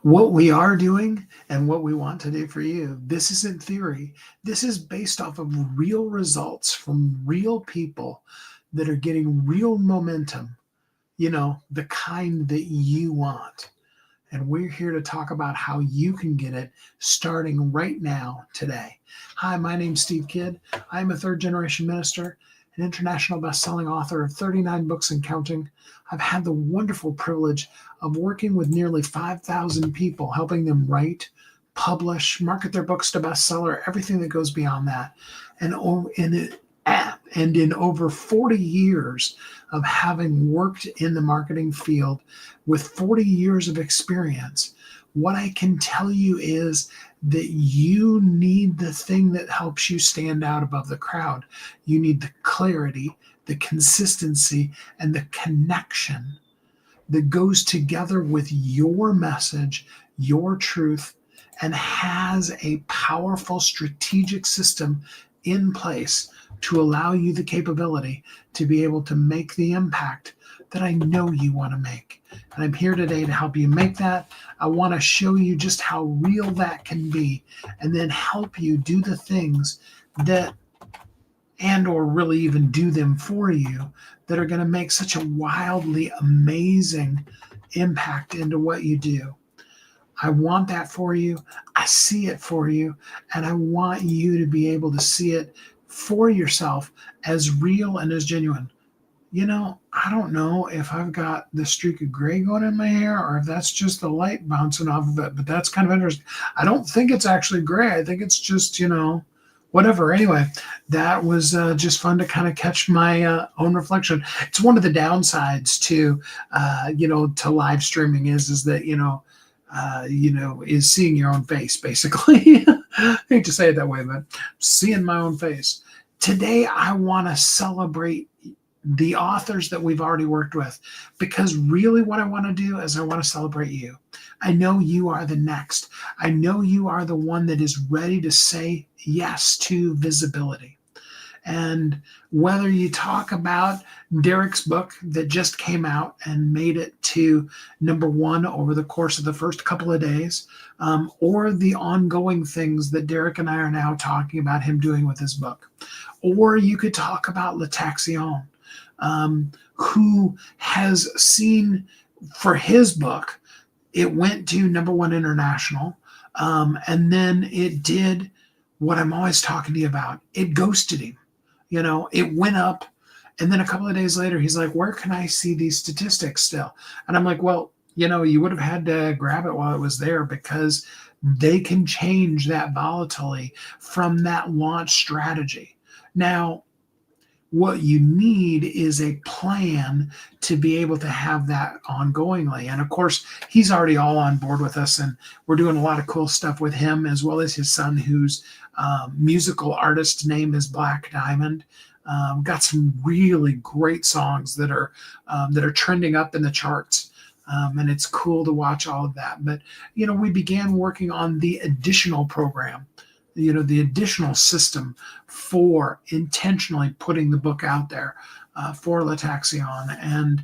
What we are doing and what we want to do for you, this isn't theory. This is based off of real results from real people that are getting real momentum, the kind that you want. And we're here to talk about how you can get it starting right now, today. Hi, my name's Steve Kidd. I'm a third generation minister, an international best-selling author of 39 books and counting. I've had the wonderful privilege of working with nearly 5,000 people, helping them write, publish, market their books to bestseller, everything that goes beyond that. And in over 40 years of having worked in the marketing field with 40 years of experience, what I can tell you is that you need the thing that helps you stand out above the crowd. You need the clarity, the consistency, and the connection that goes together with your message, your truth, and has a powerful strategic system in place to allow you the capability to be able to make the impact that I know you want to make. And I'm here today to help you make that. I want to show you just how real that can be, and then help you do the things that, and or really even do them for you, that are going to make such a wildly amazing impact into what you do. I want that for you. I see it for you. And I want you to be able to see it for yourself as real and as genuine. I don't know if I've got the streak of gray going in my hair or if that's just the light bouncing off of it, but that's kind of interesting. I don't think it's actually gray. I think it's just, whatever. Anyway, that was just fun to kind of catch my own reflection. It's one of the downsides to, to live streaming is that, is seeing your own face, basically. I hate to say it that way, but seeing my own face. Today, I want to celebrate the authors that we've already worked with, because really what I want to do is I want to celebrate you. I know you are the next. I know you are the one that is ready to say yes to visibility. And whether you talk about Derek's book that just came out and made it to #1 over the course of the first couple of days, or the ongoing things that Derek and I are now talking about him doing with his book, or you could talk about Lataxion, who has seen for his book, it went to #1 international, and then it did what I'm always talking to you about. It ghosted him. It went up, and then a couple of days later, he's like, where can I see these statistics still? And I'm like, well, you would have had to grab it while it was there, because they can change that volatility from that launch strategy. Now, what you need is a plan to be able to have that ongoingly. And of course, he's already all on board with us, and we're doing a lot of cool stuff with him, as well as his son, whose musical artist name is Black Diamond. Got some really great songs that are trending up in the charts. And it's cool to watch all of that. But, we began working on the additional program, the additional system for intentionally putting the book out there for Lataxion. And,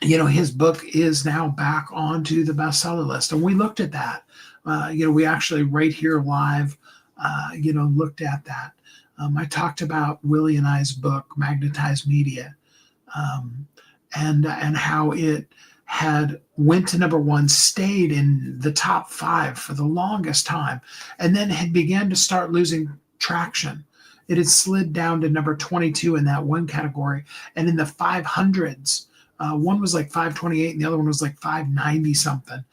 his book is now back onto the bestseller list. And we looked at that. We actually right here live, looked at that. I talked about Willie and I's book, Magnetized Media, and how it had went to #1, stayed in the top 5 for the longest time, and then had began to start losing traction. It had slid down to #22 in that one category, and in the 500s, one was like 528 and the other one was like 590 something.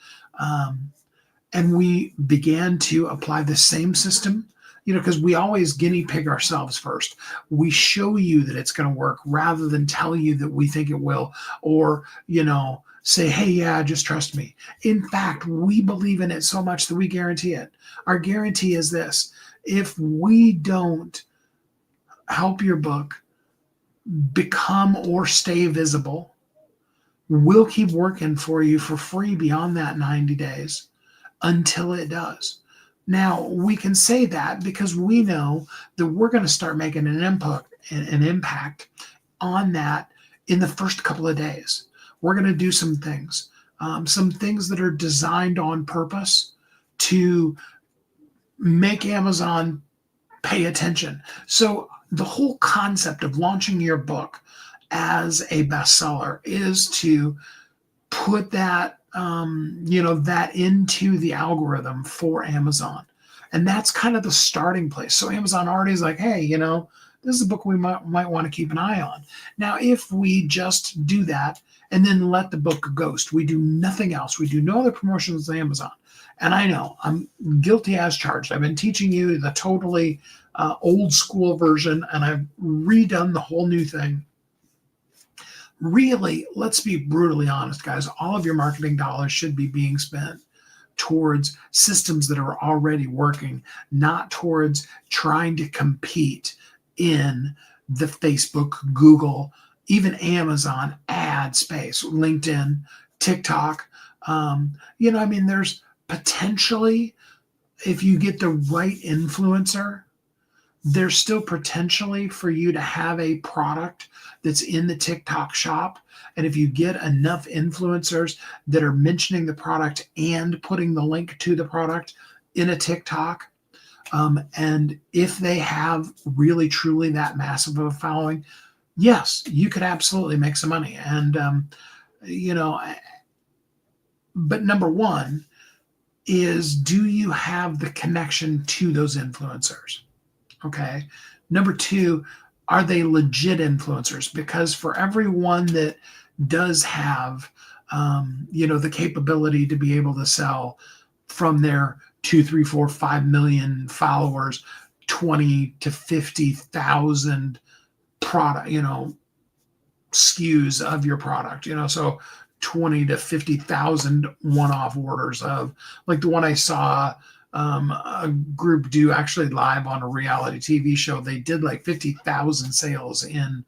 And we began to apply the same system, because we always guinea pig ourselves first. We show you that it's going to work rather than tell you that we think it will, or, say, hey, yeah, just trust me. In fact, we believe in it so much that we guarantee it. Our guarantee is this: if we don't help your book become or stay visible, we'll keep working for you for free beyond that 90 days until it does. Now, we can say that because we know that we're going to start making an impact on that in the first couple of days. We're going to do some things. some things that are designed on purpose to make Amazon pay attention. So the whole concept of launching your book as a bestseller is to put that that into the algorithm for Amazon. And that's kind of the starting place. So Amazon already is like, hey, this is a book we might want to keep an eye on. Now, if we just do that and then let the book ghost, we do nothing else. We do no other promotions on Amazon. And I know I'm guilty as charged. I've been teaching you the totally old school version, and I've redone the whole new thing. Really, let's be brutally honest, guys. All of your marketing dollars should be being spent towards systems that are already working, not towards trying to compete in the Facebook, Google, even Amazon ad space, LinkedIn, TikTok. There's potentially, if you get the right influencer, there's still potentially for you to have a product that's in the TikTok shop. And if you get enough influencers that are mentioning the product and putting the link to the product in a TikTok, and if they have really truly that massive of a following, yes, you could absolutely make some money. And, but number one is, do you have the connection to those influencers? Okay. Number two, are they legit influencers? Because for everyone that does have, the capability to be able to sell from their 2, 3, 4, 5 million followers, 20 to 50,000 product, SKUs of your product, so 20 to 50,000 one-off orders of, like the one I saw a group do actually live on a reality TV show. They did like 50,000 sales in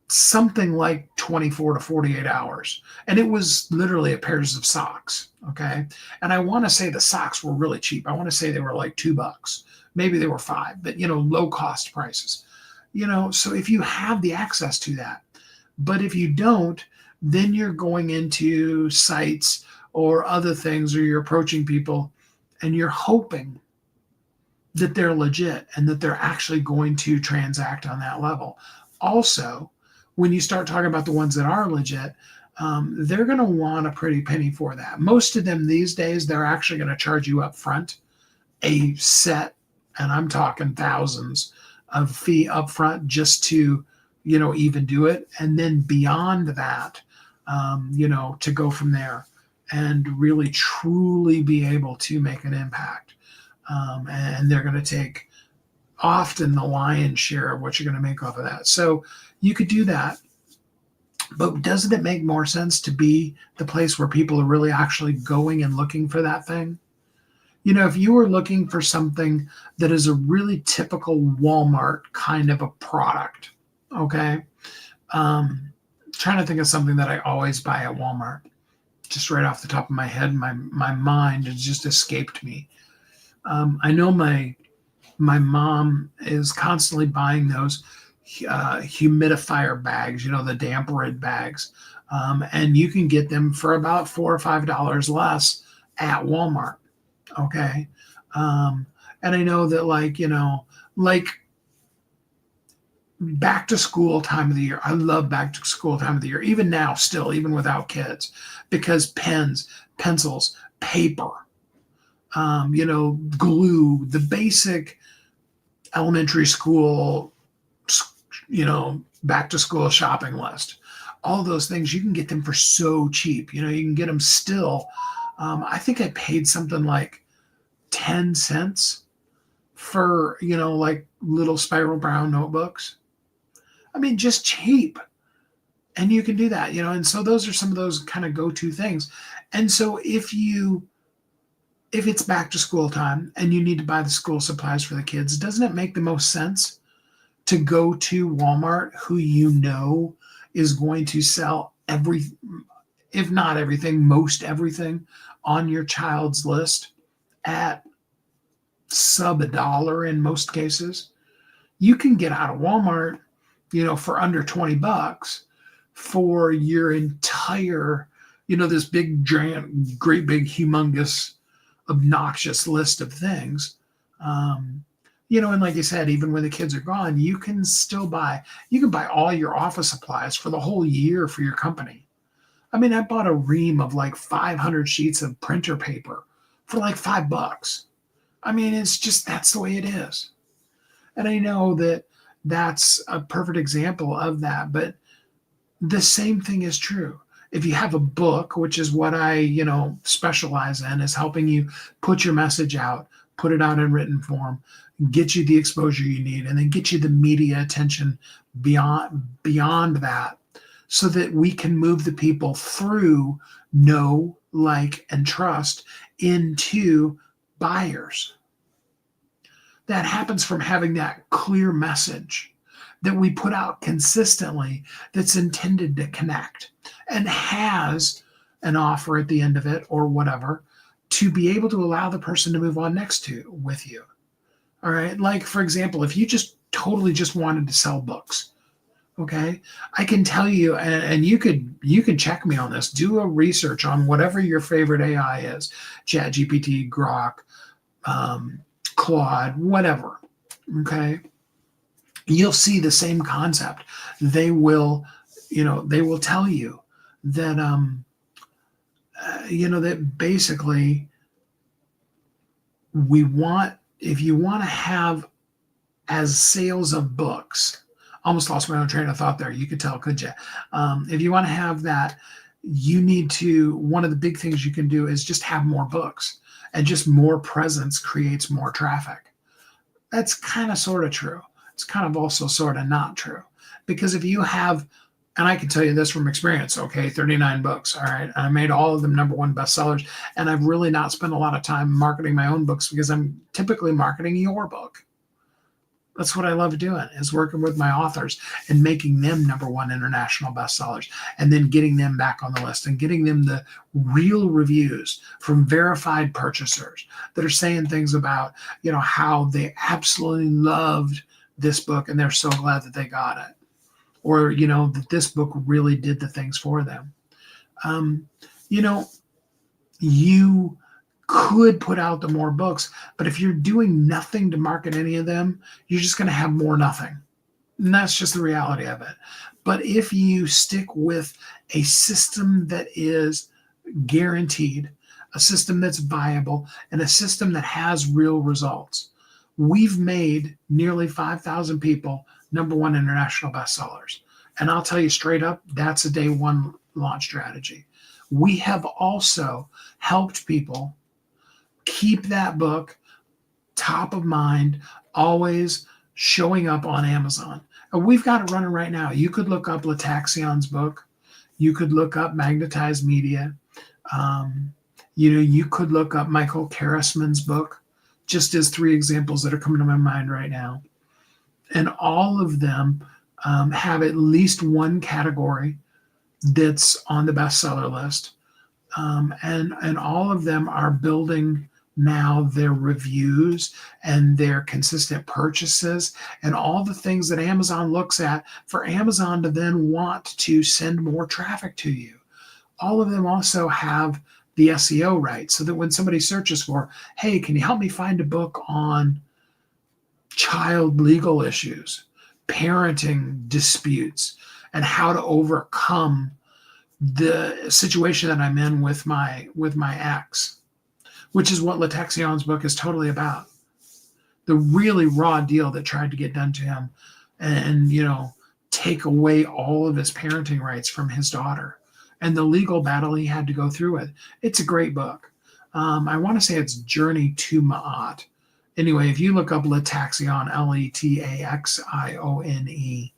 something like 24 to 48 hours. And it was literally a pairs of socks. Okay. And I want to say the socks were really cheap. I want to say they were like $2. Maybe they were $5, but low cost prices. So if you have the access to that, but if you don't, then you're going into sites or other things, or you're approaching people and you're hoping that they're legit and that they're actually going to transact on that level. Also, when you start talking about the ones that are legit, they're going to want a pretty penny for that. Most of them these days, they're actually going to charge you up front a set, and I'm talking thousands of fee up front just to, even do it. And then beyond that, to go from there and really truly be able to make an impact. And they're going to take often the lion's share of what you're going to make off of that. So you could do that. But doesn't it make more sense to be the place where people are really actually going and looking for that thing? If you were looking for something that is a really typical Walmart kind of a product, okay? Trying to think of something that I always buy at Walmart. Just right off the top of my head, my mind has just escaped me. I know my mom is constantly buying those humidifier bags, the damp rid bags. And you can get them for about $4 or $5 less at Walmart. Okay. And I know that like back to school time of the year. I love back to school time of the year, even now, still, even without kids, because pens, pencils, paper, glue, the basic elementary school, back to school shopping list, all those things, you can get them for so cheap. You can get them still. I think I paid something like 10 cents for, like little Spiral Brown notebooks. I mean, just cheap. And you can do that, and so those are some of those kind of go-to things. And so if it's back to school time and you need to buy the school supplies for the kids, doesn't it make the most sense to go to Walmart, who is going to sell if not everything, most everything on your child's list at sub $1 in most cases? You can get out of Walmart, for under $20 for your entire, this big, giant, great, big, humongous, obnoxious list of things. And like you said, even when the kids are gone, you can buy all your office supplies for the whole year for your company. I mean, I bought a ream of like 500 sheets of printer paper for like $5. I mean, that's the way it is. And I know that that's a perfect example of that, but the same thing is true. If you have a book, which is what I, specialize in, is helping you put your message out, put it out in written form, get you the exposure you need, and then get you the media attention beyond that, so that we can move the people through know, like, and trust into buyers. That happens from having that clear message that we put out consistently, that's intended to connect and has an offer at the end of it or whatever, to be able to allow the person to move on next to with you. All right. Like, for example, if you just totally just wanted to sell books, okay, I can tell you, and you could check me on this, do a research on whatever your favorite AI is, ChatGPT, Grok, Claude, whatever. Okay. You'll see the same concept. They will tell you that, that basically if you want to have as sales of books, almost lost my own train of thought there. You could tell, could you? If you want to have that, one of the big things you can do is just have more books, and just more presence creates more traffic. That's kind of sort of true. It's kind of also sort of not true, because if you have, and I can tell you this from experience, okay, 39 books, all right, I made all of them #1 bestsellers, and I've really not spent a lot of time marketing my own books, because I'm typically marketing your book. That's what I love doing, is working with my authors and making them #1 international bestsellers, and then getting them back on the list and getting them the real reviews from verified purchasers that are saying things about, how they absolutely loved this book and they're so glad that they got it, or, that this book really did the things for them. You could put out the more books, but if you're doing nothing to market any of them, you're just going to have more nothing. And that's just the reality of it. But if you stick with a system that is guaranteed, a system that's viable, and a system that has real results, we've made nearly 5,000 people #1 international bestsellers. And I'll tell you straight up, that's a day one launch strategy. We have also helped people keep that book top of mind, always showing up on Amazon. And we've got it running right now. You could look up Lataxion's book. You could look up Magnetized Media. You could look up Michael Karasman's book, just as 3 examples that are coming to my mind right now. And all of them have at least one category that's on the bestseller list. And all of them are building now their reviews and their consistent purchases and all the things that Amazon looks at for Amazon to then want to send more traffic to you. All of them also have the SEO right, so that when somebody searches for, hey, can you help me find a book on child legal issues, parenting disputes, and how to overcome the situation that I'm in with my ex, which is what Lataxion's book is totally about. The really raw deal that tried to get done to him and take away all of his parenting rights from his daughter, and the legal battle he had to go through with. It's a great book. I want to say it's Journey to Ma'at. Anyway, if you look up Lataxion, Letaxione,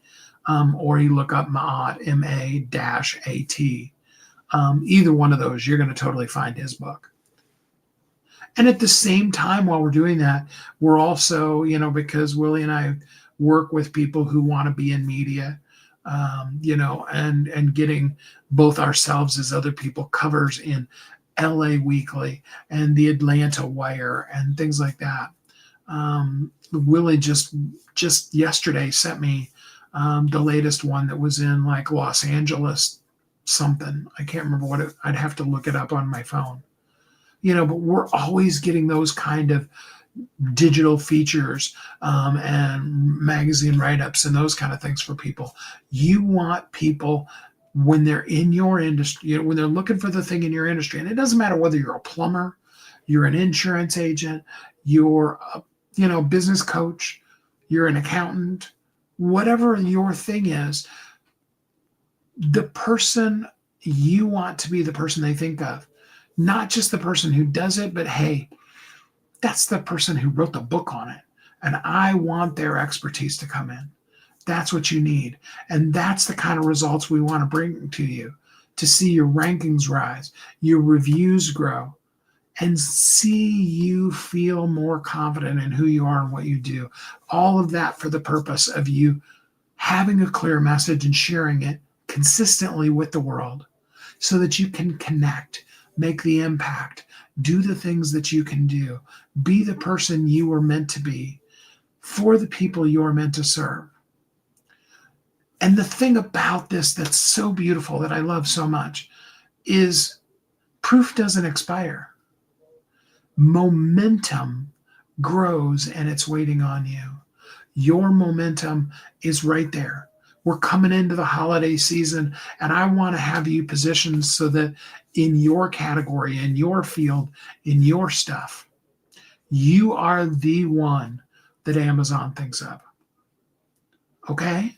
or you look up Ma'at, M-A-A-T, either one of those, you're going to totally find his book. And at the same time, while we're doing that, we're also, because Willie and I work with people who want to be in media, and getting both ourselves as other people covers in LA Weekly and the Atlanta Wire and things like that. Willie just yesterday sent me the latest one that was in like Los Angeles something. I can't remember what I'd have to look it up on my phone. But we're always getting those kind of digital features, and magazine write-ups and those kind of things for people. You want people, when they're in your industry, when they're looking for the thing in your industry, and it doesn't matter whether you're a plumber, you're an insurance agent, you're a business coach, you're an accountant, whatever your thing is, the person you want to be the person they think of, not just the person who does it, but hey, that's the person who wrote the book on it. And I want their expertise to come in. That's what you need. And that's the kind of results we want to bring to you, to see your rankings rise, your reviews grow, and see you feel more confident in who you are and what you do. All of that for the purpose of you having a clear message and sharing it consistently with the world so that you can connect, make the impact, do the things that you can do, be the person you were meant to be for the people you are meant to serve. And the thing about this that's so beautiful, that I love so much, is proof doesn't expire. Momentum grows and it's waiting on you. Your momentum is right there. We're coming into the holiday season, and I want to have you positioned so that in your category, in your field, in your stuff, you are the one that Amazon thinks of. Okay?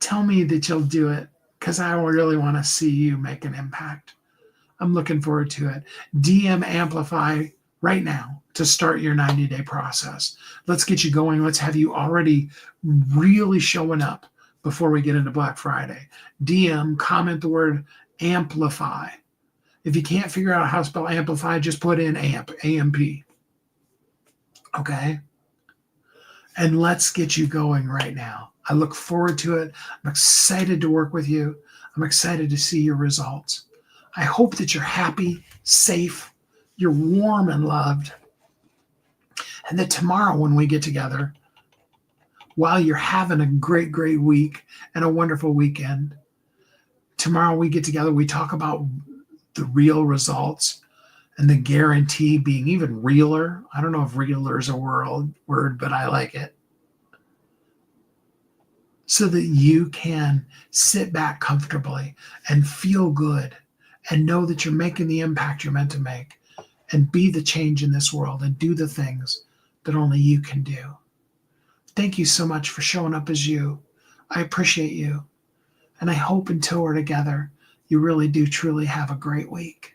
Tell me that you'll do it, because I really want to see you make an impact. I'm looking forward to it. DM Amplify right now to start your 90-day process. Let's get you going. Let's have you already really showing up before we get into Black Friday. DM, comment the word amplify. If you can't figure out how to spell amplify, just put in AMP, A-M-P. Okay? And let's get you going right now. I look forward to it. I'm excited to work with you. I'm excited to see your results. I hope that you're happy, safe, you're warm and loved, and that tomorrow when we get together, while you're having a great, great week and a wonderful weekend, tomorrow we get together, we talk about the real results and the guarantee being even realer. I don't know if realer is a word, but I like it. So that you can sit back comfortably and feel good and know that you're making the impact you're meant to make and be the change in this world and do the things that only you can do. Thank you so much for showing up as you. I appreciate you. And I hope until we're together, you really do truly have a great week.